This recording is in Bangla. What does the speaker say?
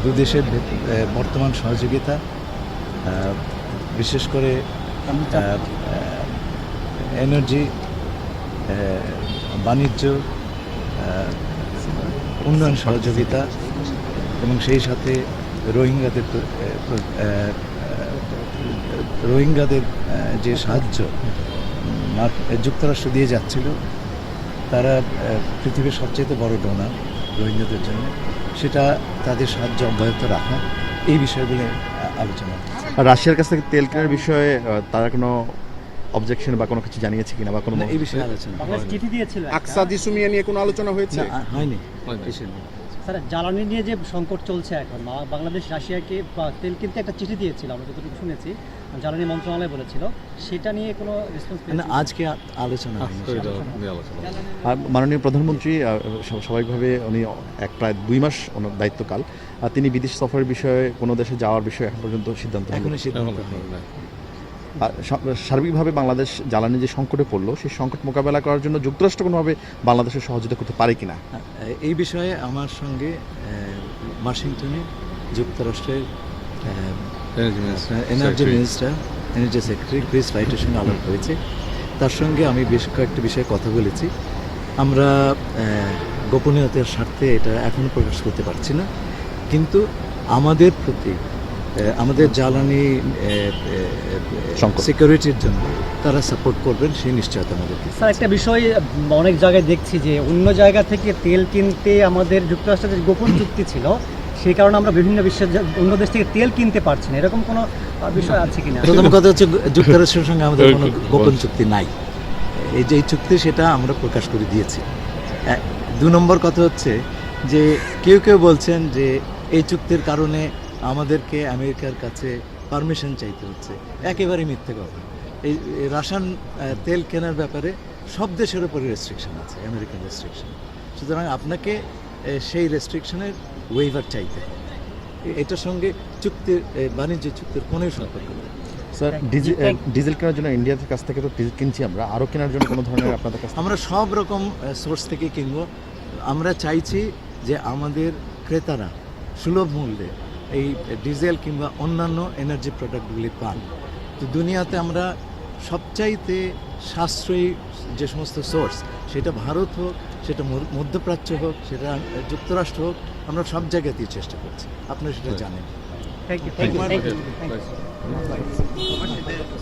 দু দেশের বর্তমান সহযোগিতা, বিশেষ করে এনার্জি, বাণিজ্য, উন্নয়ন সহযোগিতা এবং সেই সাথে রোহিঙ্গাদের যে সাহায্য যুক্তরাষ্ট্র দিয়ে যাচ্ছিল, তারা পৃথিবীর সবচেয়ে বড় ডোনার রোহিঙ্গাদের জন্য, সেটা তাদের সাহায্য অব্যাহত রাখা, এই বিষয়গুলো আলোচনা। রাশিয়ার কাছ থেকে তেল কেনার বিষয়ে তারা কোনো অবজেকশন বা কোনো কিছু জানিয়েছে কিনা বা কোনো এই বিষয়ে আলোচনা চিঠি দিয়েছিল আকসা দিসুমিয়া নিয়ে কোনো আলোচনা হয়েছে? হয়নি। স্যার, জ্বালানি নিয়ে যে সংকট চলছে এখন, বাংলাদেশ রাশিয়াকে তেল কিনতে একটা চিঠি দিয়েছিল, আমরা যতটুকু শুনেছি, জ্বালানি মন্ত্রণালয় বলেছিল, সেটা নিয়ে কোনো রেসপন্স? আজকে আলোচনা আর মাননীয় প্রধানমন্ত্রী স্বাভাবিকভাবে উনি প্রায় 2 মাস ওনার দায়িত্বকাল, তিনি বিদেশ সফরের বিষয়ে কোনো দেশে যাওয়ার বিষয়ে এখন পর্যন্ত সিদ্ধান্ত এখনো সিদ্ধান্ত সার্বিকভাবে বাংলাদেশ জ্বালানি যে সংকটে পড়লো, সেই সংকট মোকাবেলা করার জন্য যুক্তরাষ্ট্র কোনোভাবে বাংলাদেশের সহযোগিতা করতে পারে কিনা, এই বিষয়ে আমার সঙ্গে ওয়াশিংটনে যুক্তরাষ্ট্রের energy minister, energy secretary Chris রাইটের সঙ্গে আলাপ হয়েছে। তার সঙ্গে আমি বেশ কয়েকটি বিষয়ে কথা বলেছি। আমরা গোপনীয়তার স্বার্থে এটা এখনও প্রকাশ করতে পারছি না, কিন্তু আমাদের প্রতি, আমাদের জ্বালানি সিকিউরিটির জন্য তারা সাপোর্ট করবেন, সেই নিশ্চয়তা আমাদের। স্যার, একটা বিষয় অনেক জায়গায় দেখছি যে অন্য জায়গা থেকে তেল কিনতে আমাদের যুক্তরাষ্ট্রের গোপন চুক্তি ছিল, সেই কারণে আমরা বিভিন্ন বিশ্বের অন্য দেশ থেকে তেল কিনতে পারছি না, এরকম কোনো বিষয় আছে কিনা? প্রথম কথা হচ্ছে, যুক্তরাষ্ট্রের সঙ্গে আমাদের কোনো গোপন চুক্তি নাই। এই যে চুক্তি, সেটা আমরা প্রকাশ করে দিয়েছি। 2 নম্বর কথা হচ্ছে যে কেউ কেউ বলছেন যে এই চুক্তির কারণে আমাদেরকে আমেরিকার কাছে পারমিশন চাইতে হচ্ছে। একেবারে মিথ্যে কথা। এই রাশিয়ান তেল কেনার ব্যাপারে সব দেশের উপরে রেস্ট্রিকশন আছে, আমেরিকান রেস্ট্রিকশন। সুতরাং আপনাকে সেই রেস্ট্রিকশনের ওয়েভার চাইতে হবে। এটার সঙ্গে চুক্তির, বাণিজ্য চুক্তির কোনো সম্পর্ক নেই। স্যার, ডিজেল কেনার জন্য ইন্ডিয়ার কাছ থেকে তো ডিজেল কিনছি আমরা, আরও কেনার জন্য কোনো ধরনের আপনাদের কাছে? আমরা সব রকম সোর্স থেকে কিনব। আমরা চাইছি যে আমাদের ক্রেতারা সুলভ মূল্যে এই ডিজেল কিংবা অন্যান্য এনার্জি প্রোডাক্টগুলি পান। তো দুনিয়াতে আমরা সবচাইতে সাশ্রয়ী যে সমস্ত সোর্স, সেটা ভারত হোক, সেটা মধ্যপ্রাচ্য হোক, সেটা যুক্তরাষ্ট্র হোক, আমরা সব জায়গাতেই চেষ্টা করছি। আপনারা সেটা জানেন। Thank you.